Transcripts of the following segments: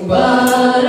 Thank you.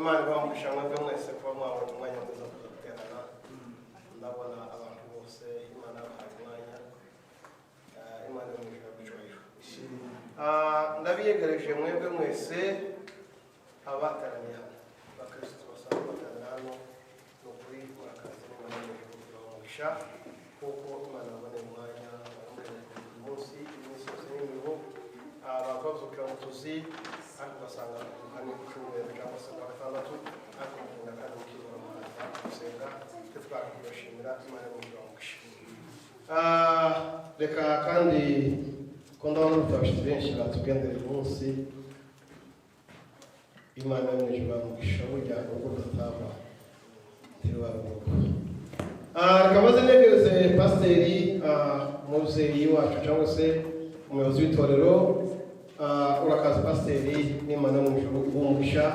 imana ibamugisha mwebwe mwese kuba mwabona umwanya mwiza wo guterana ndabona abantu bose imana yabahaye umwanya imana ibamugisha gucyubahiro ndabiyegereje mwebwe mwese abateraniye hano bakristo basanzwe bateraniye hano ni ukuri murakaza imana ibamugisha kuko imana yaboneye umwanya munsi iminsi yose n'imirimo bakabazukira mu tuzi ariko ugasanga ari ku cyumweru cyangwa se kuwa gatandatu ariko mukunda kandi mukizura mukaza gusenga tuvuga kubashimira imana y'umugisha reka kandi ko ndabona abashyitsi benshi batugendera uyu munsi imana y'umugisha burya uko udataba ntiwaruhuka reka maze negereze pasiteri umubyeyi wacu cyangwa se umuyobozi w'itorero urakaza pasiteri n'imana y'umugisha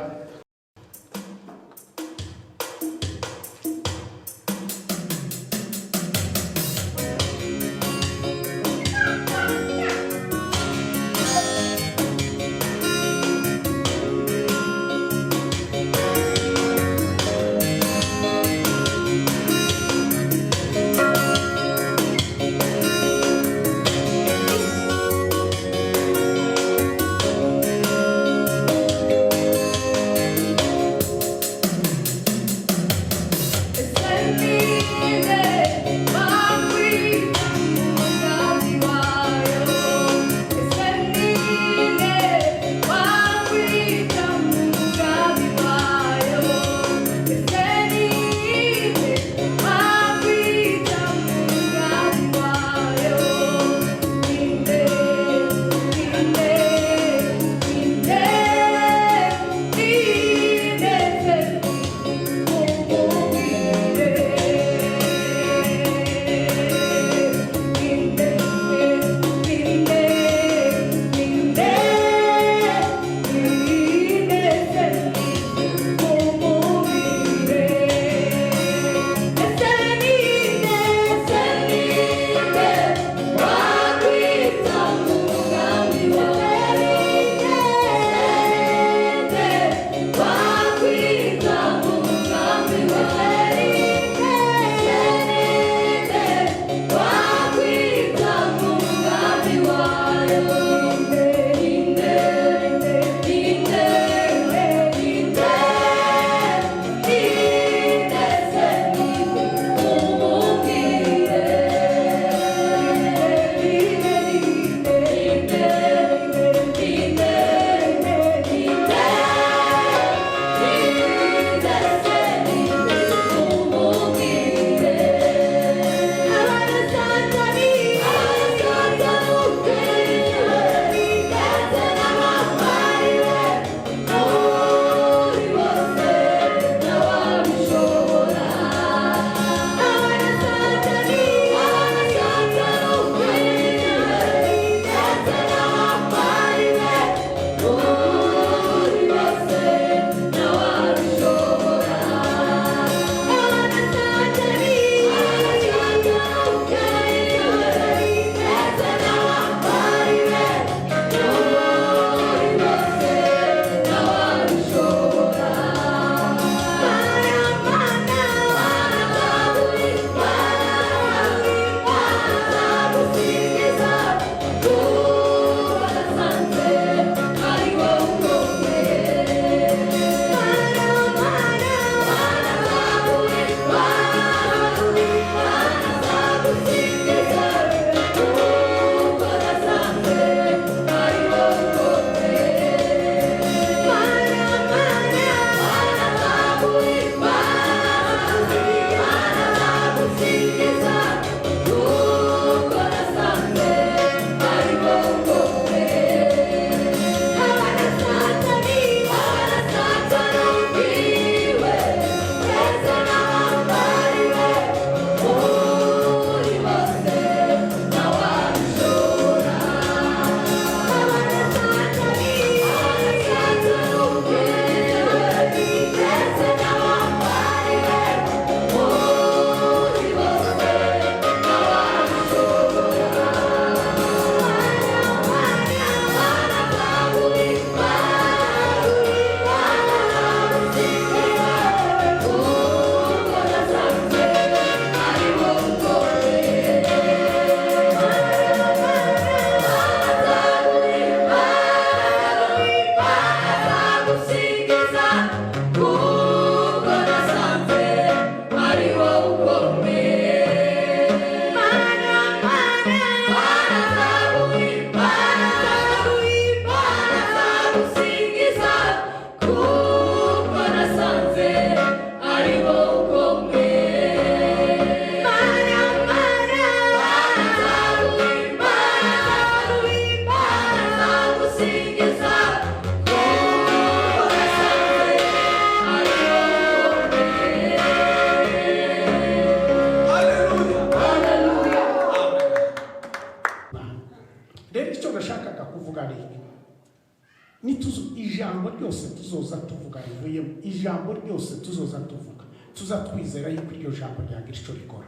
tuzoza tuvuga rivuyemo, ijambo ryose tuzoza tuvuga tuzatwizera yuko iryo jambo ryagira icyo rikora.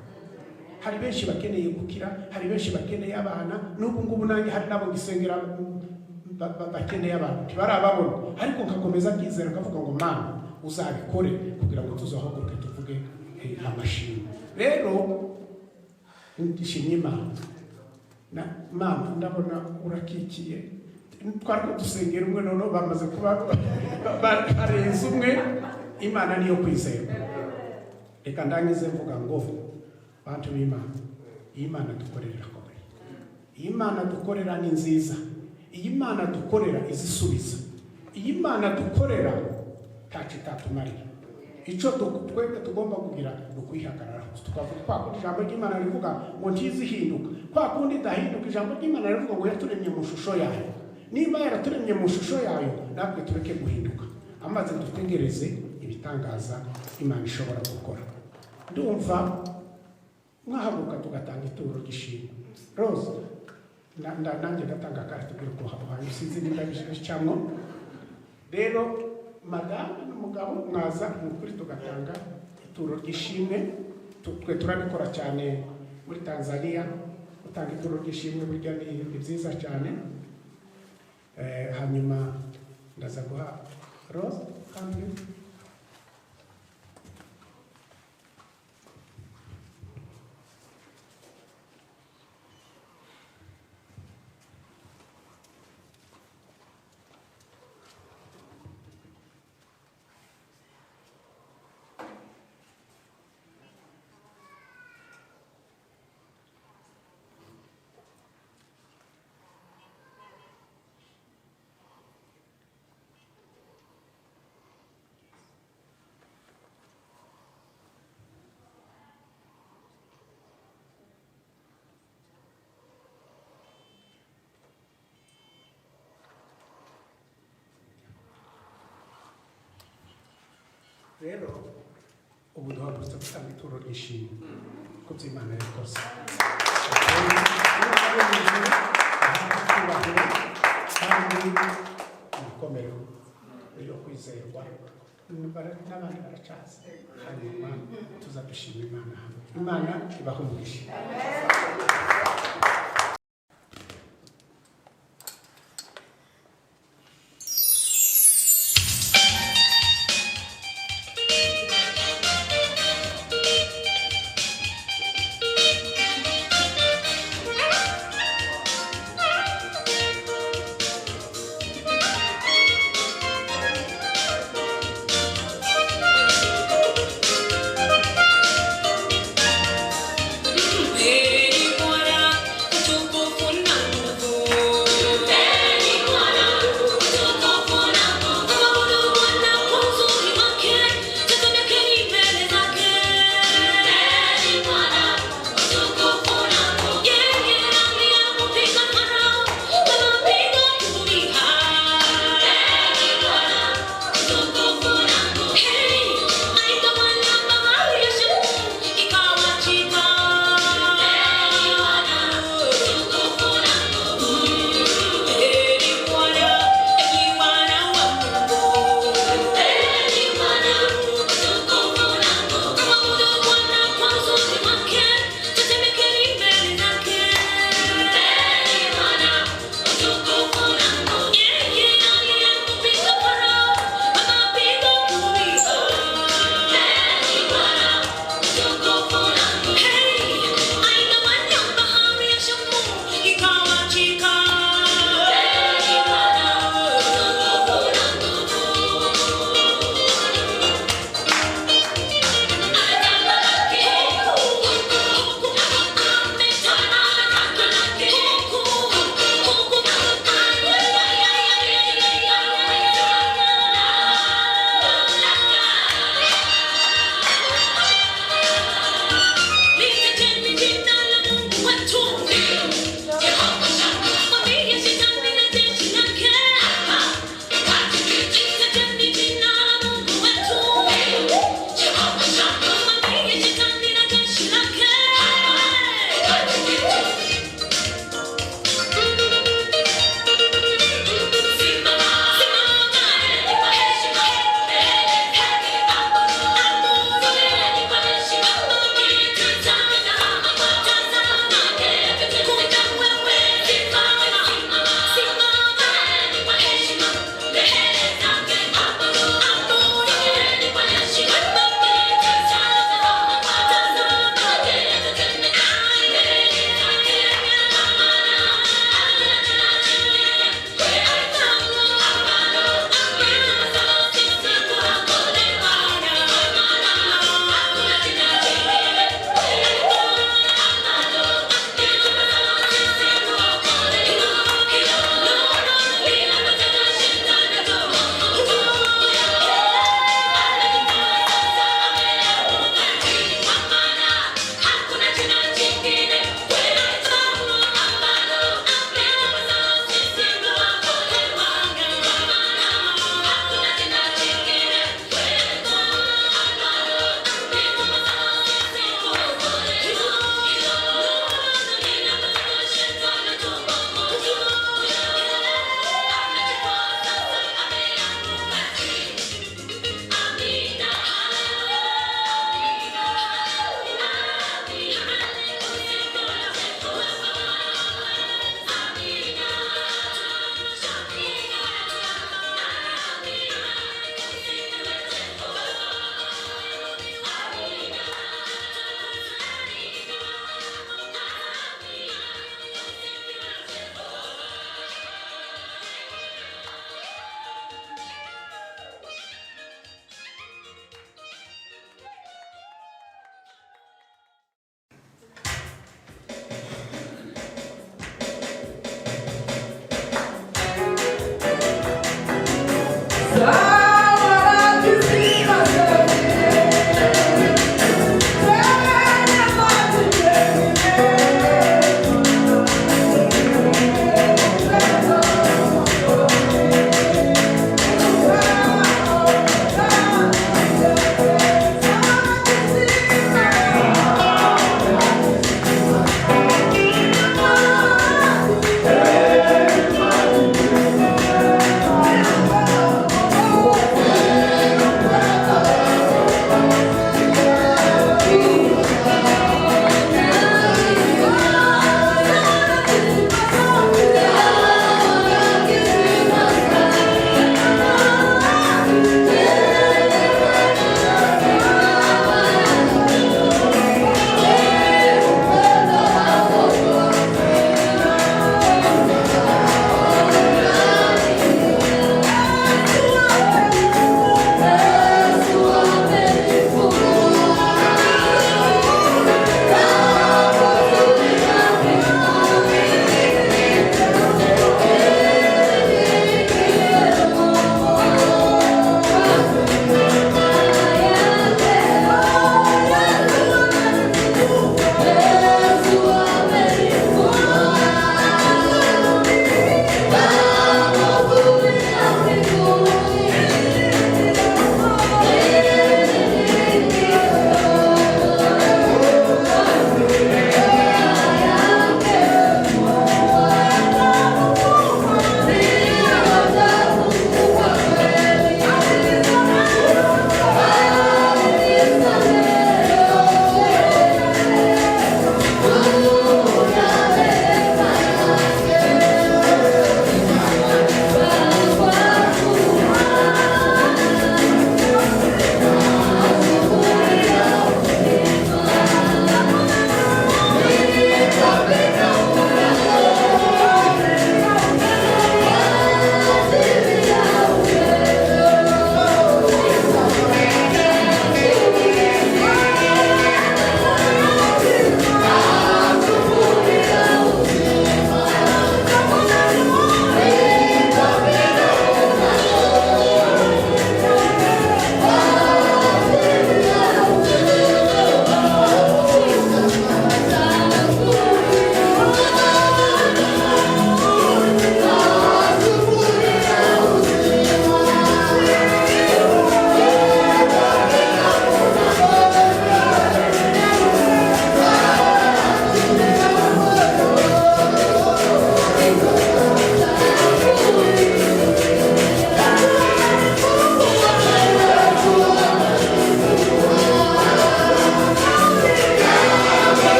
Hari benshi bakeneye gukira, hari benshi bakeneye abana, n'ubu ngubu nanjye hari nabo ngisengera bakeneye abantu ntibarababona, ariko nkakomeza kwizera nkavuga ngo Mana uzabikore kugira ngo tuzahogoke tuvuge amashimwe. Rero ndishimye Mana ndabona urakikiye, twari dusengera umwe none bamaze kuba barenze umwe. Imana niyo kwizera. Reka ndangize mvuga ngo bantu b'Imana, iyi Mana dukorera irakomeye, iyi Mana dukorera ni nziza, iyi Mana dukorera izisubiza, iyi Mana dukorera ntacyo itatumarira. Icyo twebwe tugomba kugira ni ukwihagararaho, tukavuga kwa kundi ijambo ry'Imana rivuga ngo ntizihinduka, kwa kundi idahinduka. Ijambo ry'Imana rivuga ngo yaturemye mu shusho yayo. Niba yaraturemye mu shusho yayo, natwe tureke guhinduka, amaze dutegereze ibitangaza Imana ishobora gukora. Ndumva mwahaguruka tugatanga ituro ry'ishimwe. Rose nanjye ndatanga karate tubwire ko habaye sinzi niba bishicamwo. Rero madame n'umugabo mwaza mukuri tugatanga ituro ry'ishimwe. Twe turabikora cyane muri Tanzania, gutanga ituro ry'ishimwe burya ni byiza cyane. Hanyuma ndaza guha Rose kandi rero ubu duhagurutse gutanga ituro ry'ishimwe ko by'Imana yakoze. Kandi ibikomero byo kwizerwa n'abandi baracaza, hanyuma tuzadushima Imana hamwe. Imana ibahe umugisha. Hey,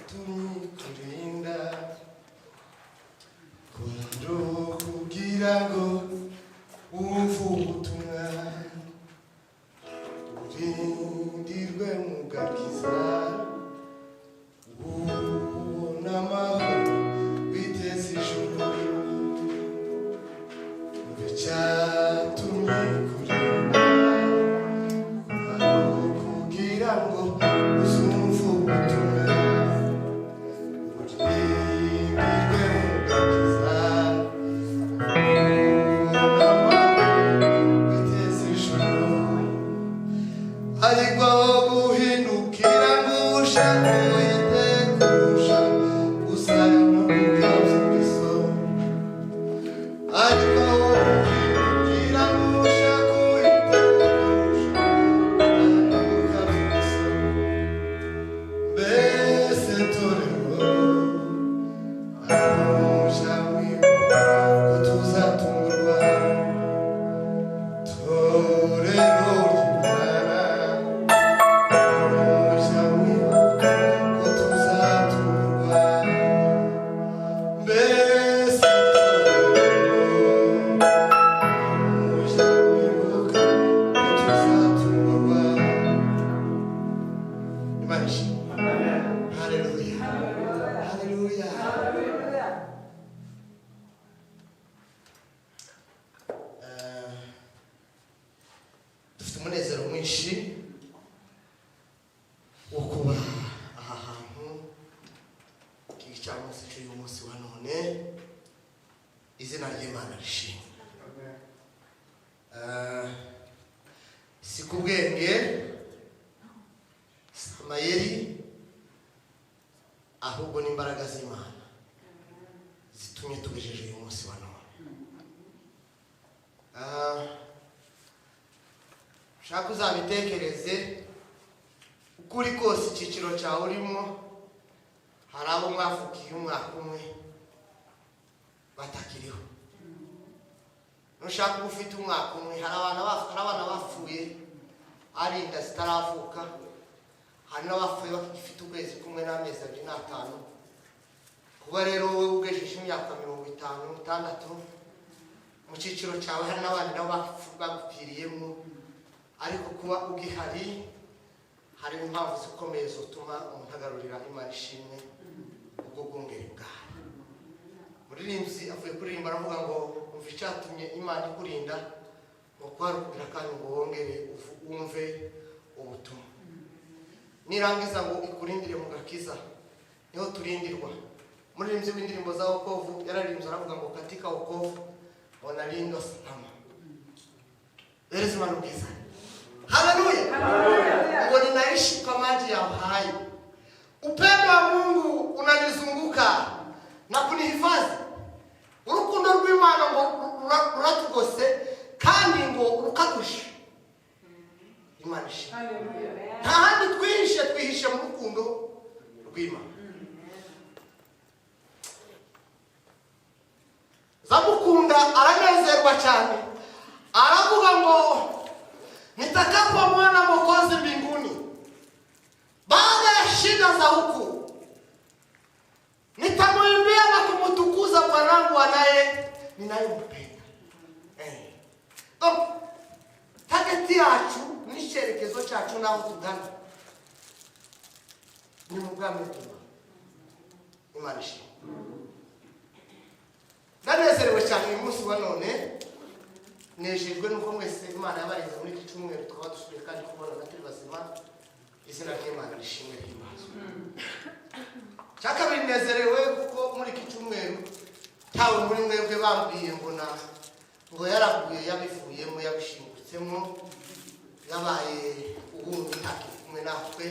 Tumikurinda Kundo kugira ngo uvubutumwa urindirwe mu gakiza ubona amahoro biteza ijuru tumikurinda kugira ngo uzumve ubutumwa urindirwe mu gakiza biteza ijuru ariko aho guhindukira ngo ushake uyitegusha usanga no kubwabyo bw'iso ariko aho guhindukira ngo ushake uyitegusha usanga no kubwabyo bw'iso mbese torero amusha mwibuka ko tuzatungurwa torero ry'Imana amusha mwibuka ko tuzatungurwa mbese torero amusha mwibuka ko tuzatungurwa Imana ishimwe. Haleluya. Haleluya. Dufite umunezero mwinshi wo kuba aha hantu cyangwa se cy'uyu munsi wa none izina ry'Imana rishimwe. Si ku bwenge si amayeri ahubwo n'imbaraga z'Imana zitumye tugejeje uyu munsi wa none. Shaka uzabitekereze ukuri kose icyiciro cyawe urimo hari abo mwavukiye umwaka umwe batakiriho. Nushaka uba ufite umwaka umwe hari abana bapfuye ari inda zitaravuka, hari n'abapfuye bagifite ukwezi kumwe n'amezi 2 n'atanu. Kuba rero wowe ugejeje imyaka 56 mu cyiciro cyawe hari n'abandi nabo bagupfiriyemo, ariko kuba ugihari hari impamvu zikomeye zituma umuntu agarurira Imana ishimwe ubwo bwongere bwawe. Umuririmbyi avuye kuririmba aravuga ngo umva icyatumye Imana ikurinda ngo kwarukira kandi ngo wongere wumve ubutumwa. Nirangiza ngo ikurindire mu gakiza niho turindirwa. Umuririmbyi w'indirimbo za wokovu yararimbye aravuga ngo katika wokovu wanalindwa salama. There Imana ubwiza. Haleluya. Ngo ninaishi kwa maji ya uhai. Upendo wa Mungu unanizunguka na kunihifadhi. Urukundo rw'Imana ngo ruratugose kandi ngo rukadusha. Imana ishimwe. Haleluya. Nta handi twihishe mu rukundo rw'Imana. Zamukunda aranezerwa cyane. Aravuga ngo nitakapomwona Mwokozi mbinguni baada ya shida za huku, nitamuimbia na kumutukuza mwanangu ninayempenda. Target yacu n'icyerekezo cyacu naho tugana ni mu bwami bw'Imana. Imana ishimwe. Ndanezerewe cyane uyu munsi wa none, nejejwe nuko mwese Imana yabarinze muri iki cyumweru tukaba dusubiye kandi kubona naturi bazima. Izina ry'Imana rishimwe rihimbazwe. Cyakabiri nezerewe kuko muri iki cyumweru tawe muri mwebwe bambwiye ngo yaraguye yabivuyemo yabishingutsemo yabaye ubundi hakikumwe natwe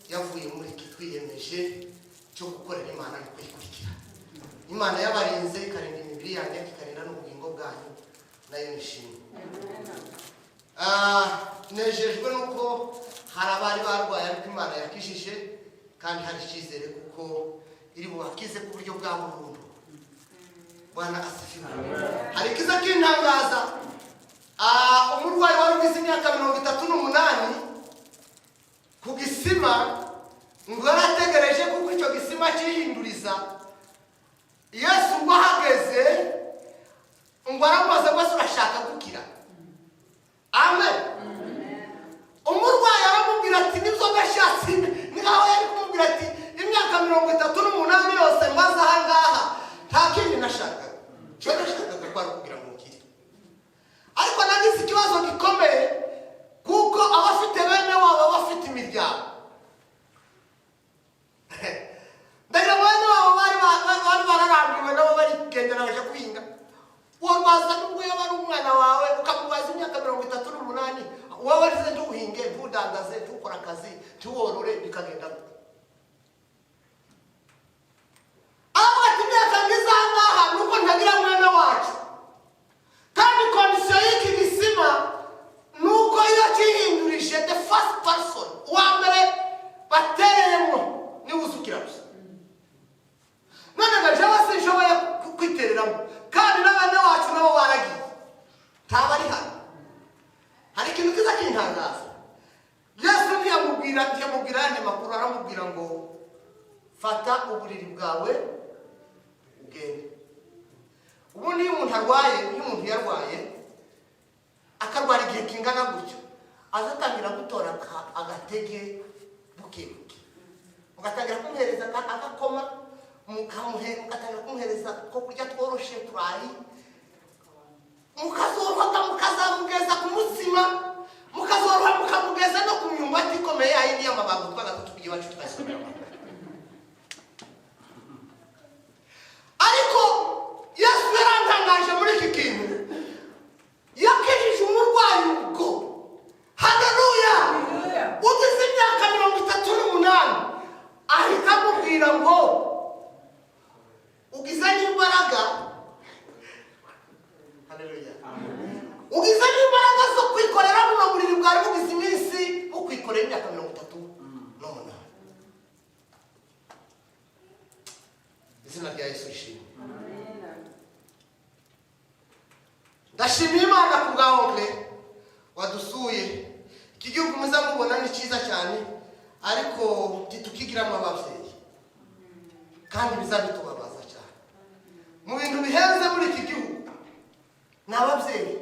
yavuye muri iki twiyemeje cyo gukorera Imana no kuyikurikira. Imana yabarinze ikarinda imibiri yanjye ikarinda n'ubugingo bwanyu nayo nishimye. Nejejwe nuko hari abari barwaye ariko Imana yakishije kandi hari icyizere kuko iri bubakize ku buryo bwa burundu. Bwana asifiwe. Hari kiza kintangaza umurwayi wari ugize imyaka 38 ku gisima ngo yarategereje kuko icyo gisima cyihinduriza. Yesu ngo ahageze ngo aramubaza ngo urashaka gukira? Amen. Umurwayi aramubwira ati nibyo gashatsi, ngaho yari kumubwira ati imyaka 38 yose maze aha ngaha nta kindi nashakaga, cyo nashakaga kwari kugira ngo ukire. Ariko nagize ikibazo gikomeye kuko abafite bene wabo bafite imiryango. Ndagira bene wabo bari bararambiwe nabo bari kugendera baje kuhinga. Wabaza nubwo yaba ari umwana wawe ukamubaza imyaka 38, wowe arize ntuhinge, ntudandaze, ntukora akazi, ntuworore, bikagenda gute? Aba ati imyaka ngizangaha nuko ntagira mwana wacu. Kandi kondisiyo y'iki gisima nuko iyo kihindurije the first person, uwa mbere batereyemo niwe uzukira gusa. None ngajewe sinshoboye kwitereramo, kandi n'abana wacu nabo baragiye ntaba ari hano. Hari ikintu kiza kintangaza. Yesu ntiyamubwira andi makuru, aramubwira ngo fata uburiri bwawe ugende. Ubundi iyo umuntu yarwaye akarwara igihe kingana gutyo, azatangira gutora agatege buke buke, ugatangira kumuhereza agakoma, mugatangira kumuhereza ko kurya tworoshe turayi, mukazoroka mukazamugeza ku mutsima, mukazoroha mukamugeza no ku myumbati ikomeye ayindi y'amabago twagatutugiye bacu twasomera. Ariko Yesu yarantangaje muri iki kintu, yakijije umurwayi ubwo. Haleluya! Ugize imyaka 38 ahita amubwira ngo ugize n'imbaraga. Haleluya! Ugize n'imbaraga zo kwikorera mu buriri bwawe bugize iminsi ukwikorera imyaka 38. Izina rya Yesu ishimwe. Ndashimira Imana ku bwawe wadusuye. Iki gihugu muzamubona ni cyiza cyane, ariko titukigiramo ababyeyi kandi bizabitubabaza cyane. Mu bintu bihenze muri iki gihugu ni ababyeyi.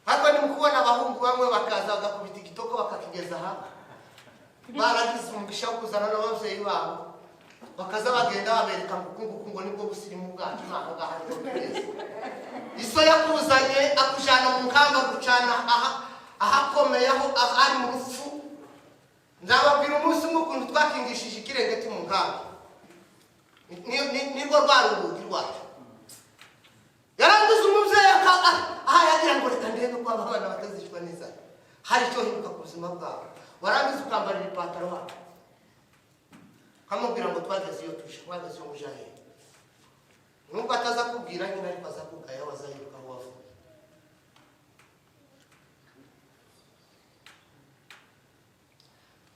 Hako ni mukubona abahungu bamwe bakaza bagakubita igitoko bakakigeza aha, baragize umugisha wo kuzana n'ababyeyi babo, bakaza bagenda babereka ngo nibwo busirimu bwacu ntabwo ngaha niho tugeze. Iso yakuzanye akujana mu nkamba gucana ahakomeye aho ari mu rufu. Nzababwira umunsi umwe ukuntu twakingishije ikirengeti mu nkamba, nirwo rwari urugi rwacu. Yarangiza umubyeyi aha yagira ngo reka ndebe ko abana batazicwa n'inzara, hari icyo hinduka ku buzima bwabo. Warangiza ukambarira ipantaro hano, kamubwira ngo twageze iyo tuje, twageze iyo muje hehe. Nubwo ataza kubwira nyine, ariko azakugaya wazayiruka aho wavuye.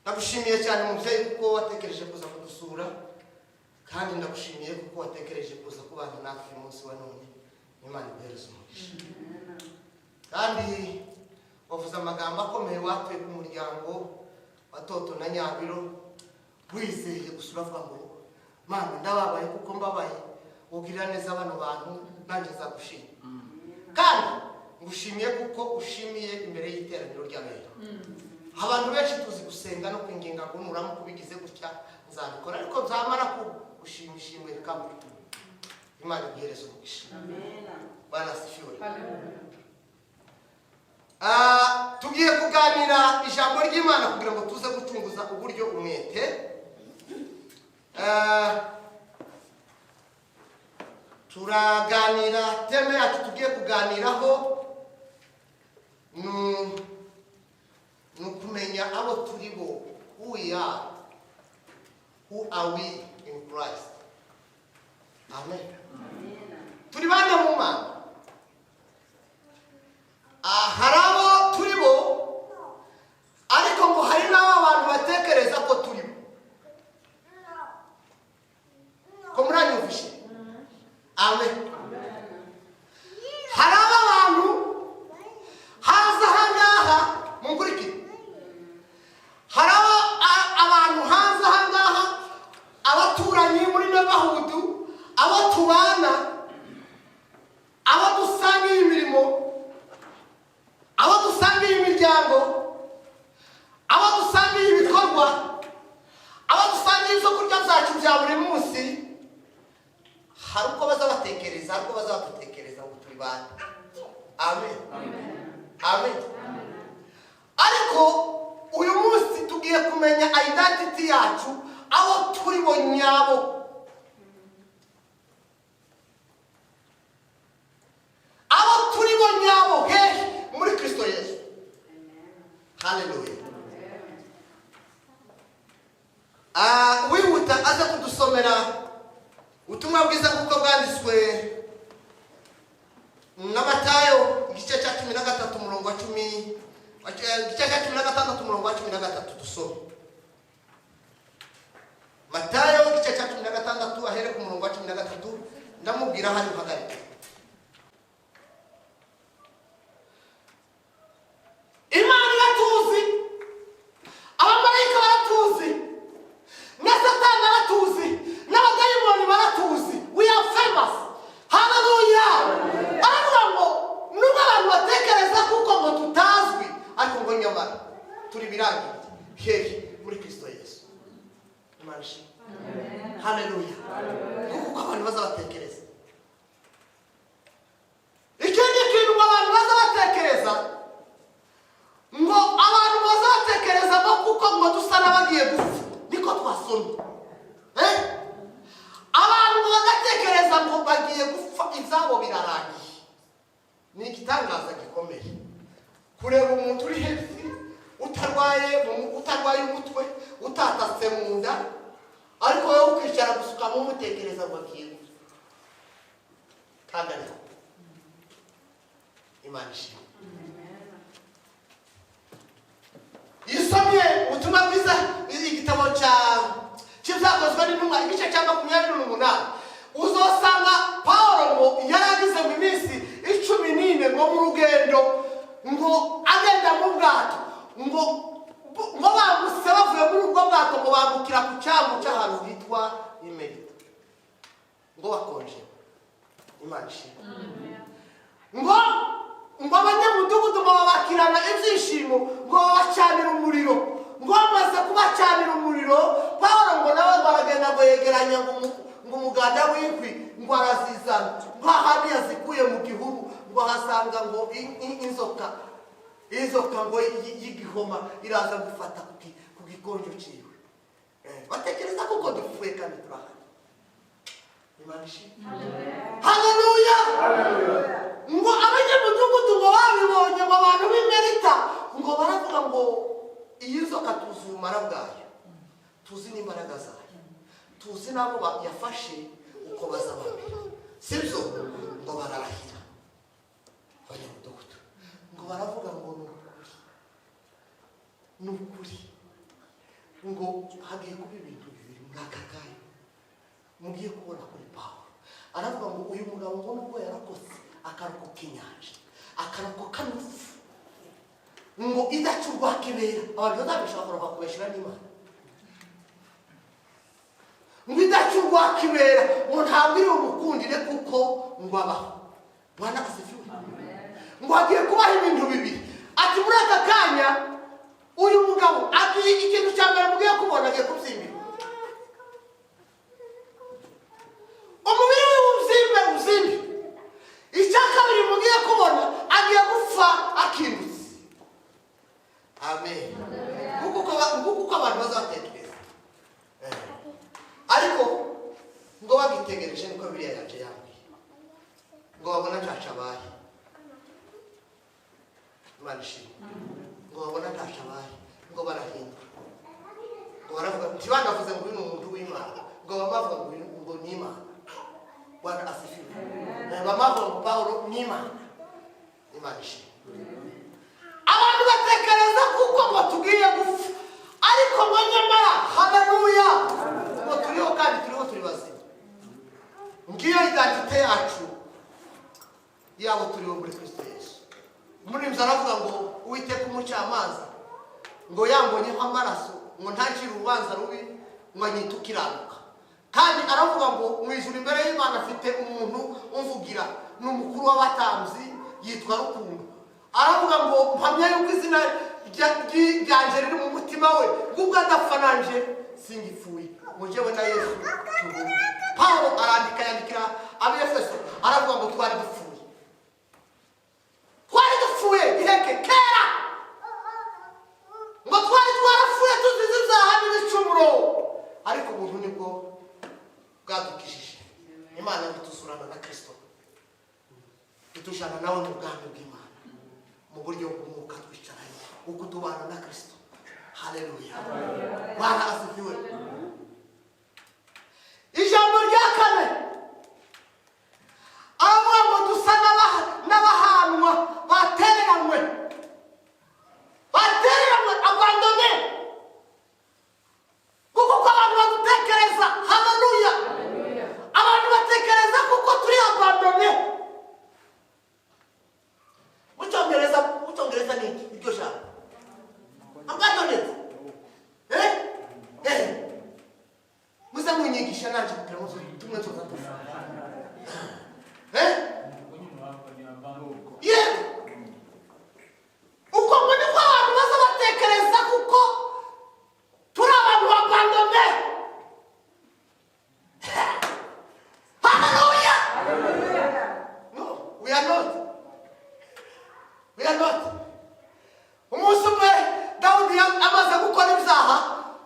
Ndagushimiye cyane mubyeyi kuko watekereje kuza kudusura, kandi ndagushimiye kuko watekereje kuza kubana natwe uyu munsi wa none. Imana ibereze umugisha. Kandi wavuze amagambo akomeye watuye ku muryango wa Toto na Nyabiro, wizeye gusura avuga ngo Mana ndababaye kuko mbabaye, ugirira neza bano bantu, nanjye nzagushima. Kandi ngushimiye kuko ushimiye imbere y'iteraniro ry'abera. Abantu benshi tuzi gusenga no kwinginga ngo nuramu kubigize gutya nzabikora, ariko byamara gushimisha imwe kamwe. Imana ibereze umugisha. Amen. Bwana sifiwe. Tugiye kuganira ijambo ry'Imana kugira ngo tuze gucunguza uburyo umwete. Turaganira teme yacu tugiye kuganiraho nukumenya abo turi bo. Who we are. Who are we in Christ? Amen. Turi bande mu Mana. Hari abo turi bo, ariko ngo hari n'abo abantu batekereza ko turi bo. Ko muranyumvishe? Amen. Hari abantu haza hangaha munkurikire. Hari abantu haza zacu bya buri munsi hari uko bazabatekereza, hari uko bazabatekereza ngo turi bande. Amen. Amen. Ariko uyu munsi tugiye kumenya identity yacu, aho turi bo nyabo. Aho turi bo nyabo muri Kristo Yesu. Hallelujah. Wihuta aza kudusomera ubutumwa bwiza kuko bwanditswe na Matayo igice cya 13 umurongo wa 10, igice cya 16 umurongo wa 13 dusome. Matayo igice cya 16 ahere ku murongo wa 13 ndamubwira hari hagarika. Imana iratuzi, abamarayika baratuzi, na Satani baratuzi, n'abadayimoni baratuzi. We are famous. Hallelujah. Aravuga ngo nubwo abantu batekereza kuko ngo tutazwi, ariko ngo nyamara turi birangiye hehe muri Kristo Yesu. Imana ishimwe. Hallelujah. Kuko abantu bazabatekereza. Ikindi kintu abantu bazabatekereza ngo abantu bazatekereza ngo kuko ngo dusa n'abagiye gupfa, niko twasomye. Abantu bagatekereza ngo bagiye gupfa, izabo birarangiye. Ni igitangaza gikomeye kureba umuntu uri healthy, utarwaye umutwe, utatatse mu nda, ariko wowe ukicara gusuka mu mutekereza ngo agiye gupfa. Kagari Imana ishimwe. Yisomye ubutumwa bwiza igitabo cy'ibyakozwe n'intumwa igice cya 28, uzosanga Paulo ngo yaragize mu minsi 14 ngo mu rugendo, ngo agenda mu bwato, ngo bamuse bavuye muri ubwo bwato ngo bambukira ku cyambu cy'ahantu hitwa Imerita, ngo bakonje. Imana ishimwe. Ngo abanyamudugudu babakirana ibyishimo, ngo babacanira umuriro. Ngo bamaze kubacanira umuriro, Paulo ngo nawe baragenda ngo yegeranya ngo umuganda w'inkwi ngo arazizana, ngo ahandi yazikuye mu gihuru, ngo ahasanga ngo inzoka ngo y'igihoma iraza gufata ku gikonjo ciwe. Batekereza kuko dupfuye kandi turahari. Imana ishimwe. Hallelujah. Ngo abanyamudugudu ngo babibonye ngo abantu b'Imerita ngo baravuga ngo iyi nzoka tuzi ubumara bwayo, tuzi n'imbaraga zayo, tuzi n'abo yafashe uko bazabamera, sibyo? Ngo bararahira abanyamudugudu, ngo baravuga ngo ni ukuri, ngo hagiye kuba ibintu bibiri mwaka kanya mugiye kubona kuri Paulo. Aravuga ngo uyu mugabo ngo nubwo yarakoze akarokoka inyanja, akarokoka n'urupfu, ngo idacurwa kibera, abantu bazabishobora kubeshera n'Imana, ngo idacurwa kibera, ngo ntabwo iri umukundire kuko ngo abaho. Bwana asifiwe. Ngo hagiye kubaho ibintu bibiri. Ati muri aka kanya uyu mugabo agiye ikintu cya mbere mugiye kubona agiye kubyimbira. Umubiri we uzimbe. Icya kabiri mugiye kubona agiye gupfa akindutse. Amen. Nguko abantu bazatekereza. Ariko ngo bagitegereje niko Bibiliya yaje yambwiye, ngo babona ntacabaye. Imana ishimwe. Ngo babona ntacabaye, ngo barahindura, ngo baravuga ntibanavuze ngo uyu ni umuntu w'Imana, ngo bamavuga ngo ni Imana. Bwana asifiwe. Bamavuga ngo Paulo ni Imana. Imana ishimwe. Abantu batekereza kuko ngo tugiye gupfa, ariko ngo nyamara haleluya ngo turiho kandi turiho turi bazima. Ngiyo identite yacu yabo turiho muri Kristo Yesu. Umuririmbyi aravuga ngo Uwiteka umucamanza ngo yambonyeho amaraso, ngo ntakiri urubanza rubi, ngo anyite ukiranuka. Kandi aravuga ngo mu ijuru imbere y'Imana afite umuntu umvugira, ni umukuru w'abatambyi yitwa Rukundo. Aravuga ngo mpamya yuko izina ryanje riri mu mutima we, ngubwo adapfa nanje singipfuye, ngo njyewe na Yesu tubumwe. Pawulo yandikira ab'Efeso aravuga ngo twari dupfuye iheke kera, ngo twari twarapfuye tuzize ibyaha n'ibicumuro, ariko ubuntu nibwo bwadukijije. Imana idusurana na Kristo, idujana nawe mu bwami bw'Imana mu buryo bw'umwuka, twicaranye uko tubana na Kristo. Haleluya, Bwana asifiwe. Ijambo rya kane avuga ngo dusa n'abahanwa batereranywe abandone, kuko abantu badutekereza. Haleluya, abantu batekereza kuko turi abandone. Mu Cyongereza ni iryo jambo abandoned. Muze munyigisha nanje kugira ngo tumwe tuza dufa. Uko muri kwa abantu baza batekereza kuko turi abantu babandone. Haleluya. No, we are not. Umunsi umwe Dawudi amaze gukora ibyaha,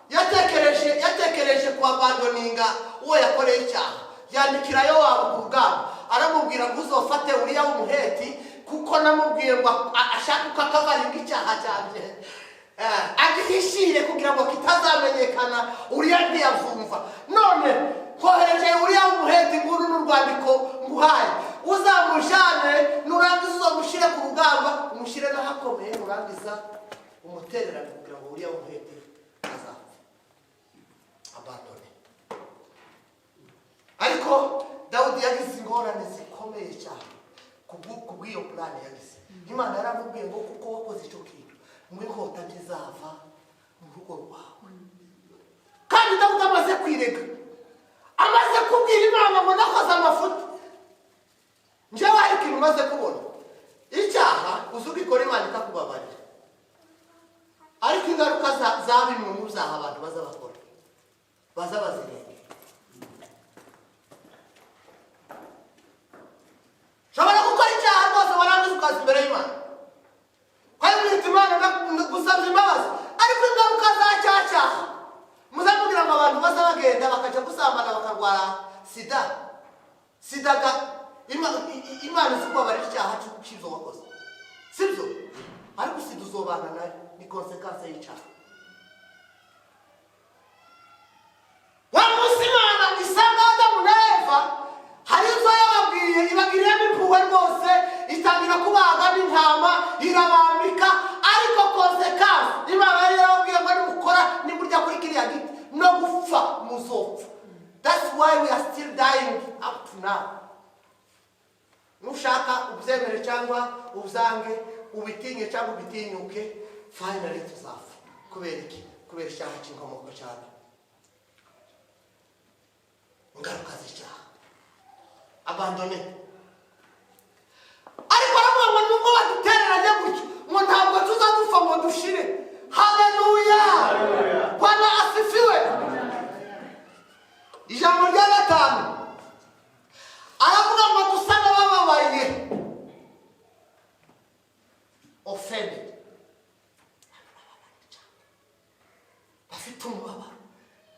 yatekereje kuabandoninga uwo yakoreye icyaha. Yandikira Yowabu ku rugamba, aramubwira ngo uzofate Uriya w'umuheti, kuko namubwiye ngo ashaka ko akavaringa icyaha cyanjye, agihishire kugira ngo kitazamenyekana. Uriya ntiyavumva. None kohereje Uriya w'umuheti, nguru n'urwandiko nguhaye, uzamujane nurangiza uzamushyire ku rugamba, umushyire n'ahakomeye, nurangiza umutererane kugira ngo Uriya w'umuheti azapfa. Abandone. Ariko Dawudi yagize ingorane zikomeye cyane kubw'iyo plani yagize. Imana yaramubwiye ngo kuko wakoze icyo kintu, ngo inkota ntizava mu rugo rwawe. Kandi Dawudi amaze kwirega, amaze kubwira Imana ngo nakoze amafuti. Njyewe hari ikintu umaze kubona, icyaha uzi ubikora Imana ikakubabarira, ariko ingaruka za bimwe mu byaha abantu baza bakora baza bazirenge. Shobora gukora icyaha rwose warangiza ukaza imbere y'Imana, kandi mwita Imana gusabye imbabazi, ariko ingaruka za cya cyaha muzamubwira ngo abantu baza bagenda bakajya gusambana bakarwara sida Imana izi kubabarira icyaha cy'ibyo wakoze, sibyo? Ariko sida uzobana nayo, ni konsekansi y'icyaha. Wa munsi Imana isanga Adamu na Eva, hari ibyo yababwiye, ibagiriyemo impuhwe rwose, itangira kubaga n'intama, irabambika, ariko konsekansi Imana yari yarababwiye ngo nimukora nimurya kuri kiriya giti no gupfa muzopfa. That's why we are still dying up to now. Nushaka ubyemere cyangwa uzange, ubitinye cyangwa ubitinyuke, finally tuzapfa. Kubera iki? Kubera icyaha cy'inkomoko cyane. Ingaruka z'icyaha, abandone. Ariko aravuga ngo nubwo badutereranye gutyo, ngo ntabwo tuzadufa ngo dushire. Haleluya, Bwana asifiwe. Ijambo rya gatanu aravuga ngo dusa n'abababaye, offended, bafite umubabaro.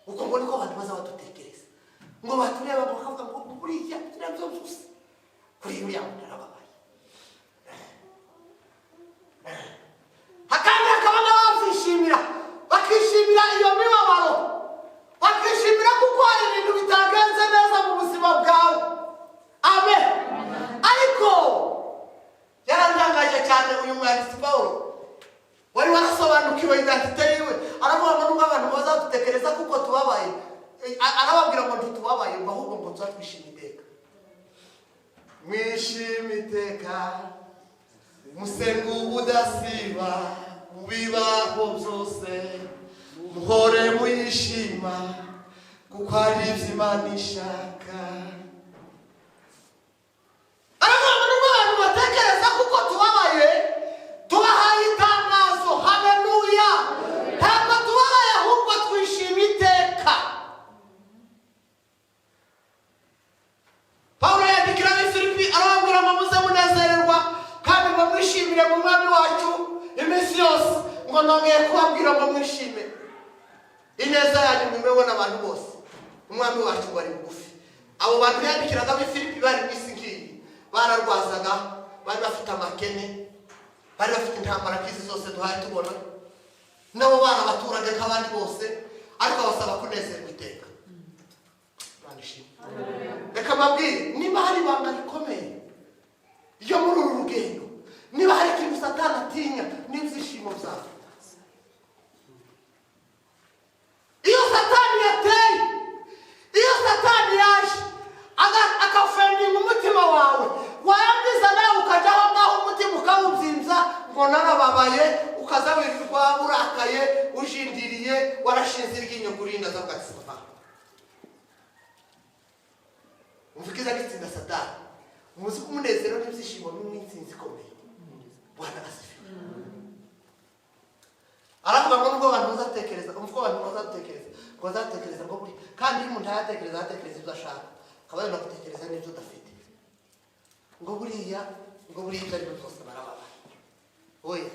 Uko ngo niko abantu baza badutekereza, ngo batureba bakavuga ngo buriya turabyo byose kuri Uriya mutarababaye. Hakandi hakaba n'ababyishimira, bakishimira iyo mibabaro, bakishimira kuko hari ibintu bitagenze neza mu buzima bwawe. Amen. Ariko yarantangaje cyane uyu mwanditsi Pawulo, wari warasobanukiwe identite yiwe. Aravuga ngo nubwo abantu bazadutekereza kuko tubabaye, arababwira ngo ntitubabaye, ngo ahubwo ngo tuzatwishima iteka. Mwishime iteka, musenga ubudasiba, mubibaho byose muhore muyishima, kuko ari ibyo Imana ishaka. Aravuga ngo nubwo abantu batekereza kuko tubabaye, tubahaye itangazo. Haleluya, ntabwo tubabaye ahubwo twishima iteka. mwishimire mu mwami wacu iminsi yose, ngo nongeye kubabwira ngo mwishime ineza yanyu mwimewe n'abantu bose. Umwami wacu ngo ari bugufi. Abo bantu yandikiraga muri Filipi bari mu isi ngiyi, bararwazaga, bari bafite amakene, bari bafite intambara nk'izi zose duhaye tubona, nabo bana abaturage nk'abandi bose, ariko basaba kunezerwa iteka. Reka mbabwire, niba hari ibanga rikomeye ryo muri uru rugendo, niba hari ikintu Satani atinya, n'ibyishimo byawe. Iyo Satani yateye, iyo Satani yaje akafendinga umutima wawe, warangiza nawe ukajya aho ngaho umutima ukawubyimbya ngo narababaye, ukaza wirirwa urakaye, ujindiriye, warashinze iryinyo kurinda za bwatsi. Umvukiza gitsinda Satani. Umuzi ko umunezero n'ibyishimo n'intsinzi ikomeye. Bwana asifiwe. Aravuga ngo nubwo abantu bazatekereza, umvuko abantu bazatekereza ngo buri kandi iyo umuntu yatekereza ibyo ashaka, akaba yenda gutekereza n'ibyo udafite. Ngo buriya ibyo ari byo byose barababa. Oya.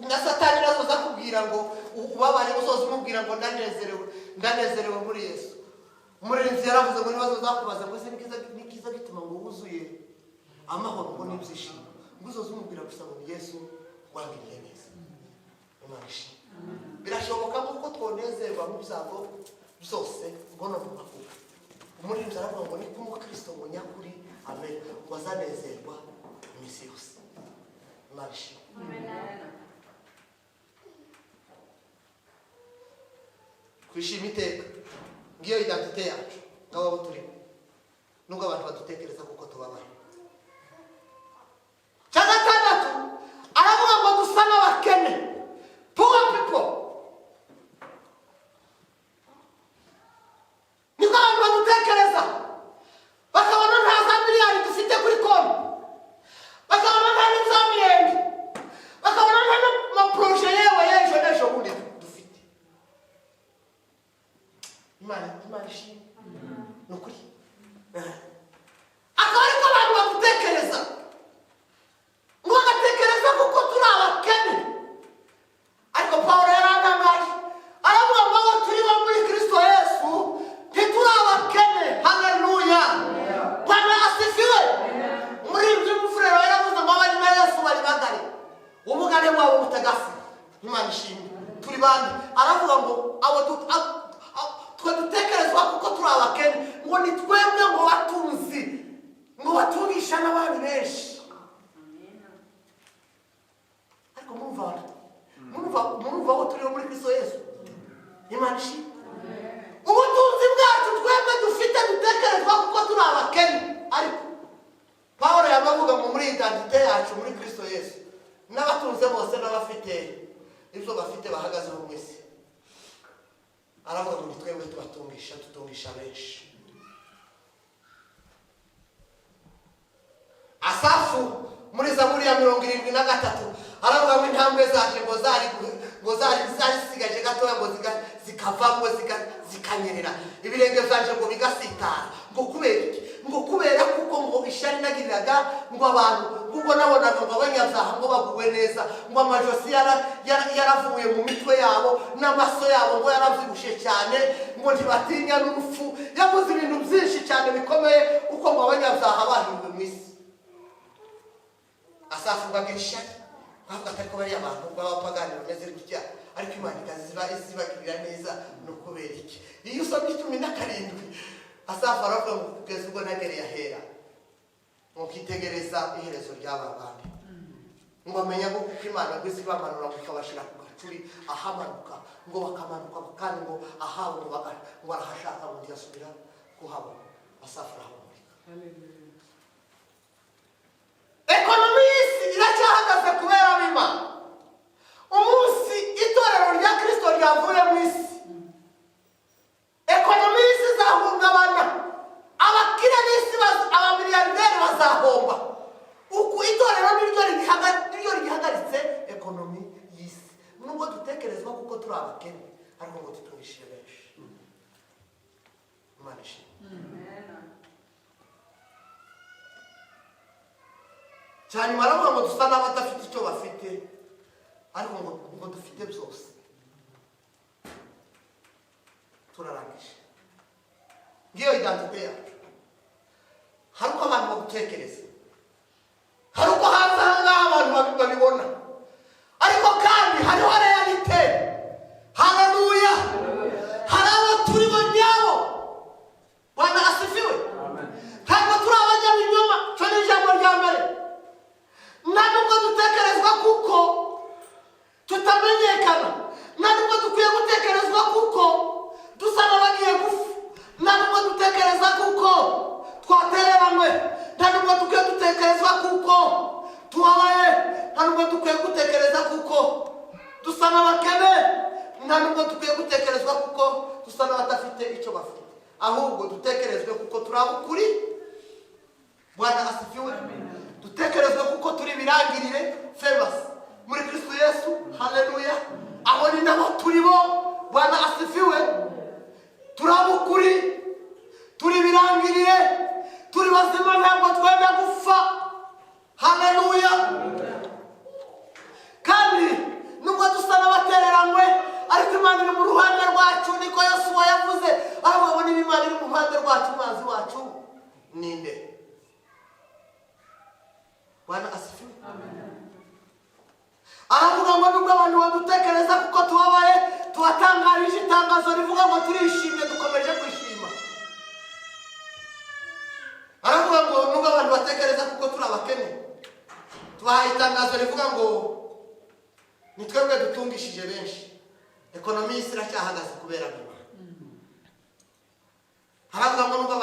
Na Satani nazo zakubwira ngo ubabare, usoza umubwira ngo ndanezerewe muri Yesu. Umurinzi yaravuze ngo nibazo zakubaza ngo ese nikiza gituma ngo wuzuye amahoro ngo n'ibyishimo, ngo uzoze umubwira gusa ngo Yesu wangiriye neza. Birashoboka ko twonezerwa mu byago byose mbona mu makuba. Umurinzi aravuga ngo ni kumukristo ngo nyakuri, amen, ngo azanezerwa iminsi yose. Kwishima iteka ngiyo identite yacu ngabo turimo, nubwo abantu badutekereza kuko tubabaye. Gatandatu aravuga ngo dusa n'abakene, poor people. Niko abantu badutekereza, bakabona nta za miliyari dufite kuri konti, bakabona nta n'za mirenge, bakabona nta n'amaproje yewe y'ejo n'ejo bundi dufite. Imana ishimwe. Nukuri. Akaba ariko abantu badutekereza, ngo bagatekereza kuko turi abakene. Ariko Pawulo yarantangaje, aravuga ngo abo turi bo muri Kristo Yesu ntituri abakene. Haleluya. Bwana asifiwe. Muri ibyo umufurero yaravuze ngo abari na Yesu bari bagari, ubugane bwabo butagasi. Imana ishimwe. Turi bande? Aravuga ngo abo dutekerezwa kuko turi abakene, ngo ni twebwe ngo batunzi, ngo batungisha n'abandi benshi. Ariko murumva aho turiho muri Kristo Yesu. Imana ishimwe. Ubutunzi bwacu twebwe dufite dutekerezwa kuko turi abakene, ariko Pawulo yabavuga ngo muri identite yacu muri Kristo Yesu, n'abatunze bose n'abafite ibyo bafite bahagazeho mu isi, aravuga ngo twebwe tutungisha benshi. Asafu muri Zaburi ya 73 aravuga ngo intambwe zaje ngo zari zisigaje gatoya ngo zikavamo zikanyerera, ibirenge byanje ngo bigasitara. Ngo kubera kuko ngo ishari nagiriraga ngo abantu, kuko nabonaga ngo abanyabyaha ngo baguwe neza, ngo amajosi yaravuye mu mitwe yabo, n'amaso yabo ngo yarabyibushe cyane, ngo ntibatinya n'urupfu. Yavuze ibintu byinshi cyane bikomeye uko ngo abanyabyaha bahinduwe mu isi. Asafunga ishari, bavuga ati ariko bariya abantu b'abapagani bameze gutya, ariko Imana izibagirira neza. Ni ukubera iki? Iyo usomye 17 Asafu aravuga ngo kugeza ubwo nagereye ahera, ngo kitegereza iherezo ry'aba bandi, ngo amenya ko kuko Imana ngo izibamanura ngo ikabashira ku gacuri ahamanuka, ngo bakamanuka kandi ngo ahawe ngo barahashaka ngo ntiyasubira kuhabona. Asafu arahamurika. Ekonomi y'isi iracyahagaze kubera Imana. Umunsi itorero rya Kristo ryavuye mu isi, ekonomi y'isi izahungabana, abakire b'isi abamiliyarderi bazahomba. Uku itorero niryo rigihagaritse ekonomi y'isi. Nubwo dutekerezwa kuko turi abakene, ariko ngo tutungishije benshi. Imana ishimwe. cyane baravuga ngo dusa n'abadafite icyo bafite ariko ngo dufite byose. Turarangije ngiyo identite yacu. Hari uko abantu bagutekereza, hari uko hanze aha ngaha abantu babibona, ariko kandi hariho realite. Haleluya. Hari abo turi bo nyabo. Bwana asifiwe. Ntabwo turi abanyabinyoma. Cyo ni ijambo rya mbere. Nta nubwo dutekerezwa kuko tutamenyekana. Nta nubwo dukwiye gutekerezwa kuko dusa n'abagiye gufa. Nta nubwo dutekereza kuko twatereranywe. Nta nubwo dukwiye gutekerezwa kuko tubabaye. Nta nubwo dukwiye gutekereza kuko dusa n'abakene. Nta nubwo dukwiye gutekerezwa kuko dusa n'abadafite icyo bafite. Ahubwo dutekerezwe kuko turi abukuri. Bwana asifiwe. Dutekerezwe kuko turi birangirire famous muri Kristo Yesu. Haleluya. Aho ni nabo turi bo. Bwana asifiwe. Turi abukuri, turi birangirire, turi bazima, ntabwo twenda gupfa. Haleluya. Kandi nubwo dusa n'abatereranywe, ariko Imana iri mu ruhande rwacu. Niko Yesu yavuze. Aho babona Imana iri mu ruhande rwacu, umwanzi wacu ninde? Bwana asifiwe. Aravuga ngo nubwo abantu badutekereza kuko tubabaye, tubatangarije itangazo rivuga ngo turishimye, dukomeje kwishima. Aravuga ngo nubwo abantu batekereza kuko turi abakene, tubahaye itangazo rivuga ngo ni twebwe dutungishije benshi. Ekonomi y'isi iracyahagaze kubera Imana. Aravuga ngo nubwo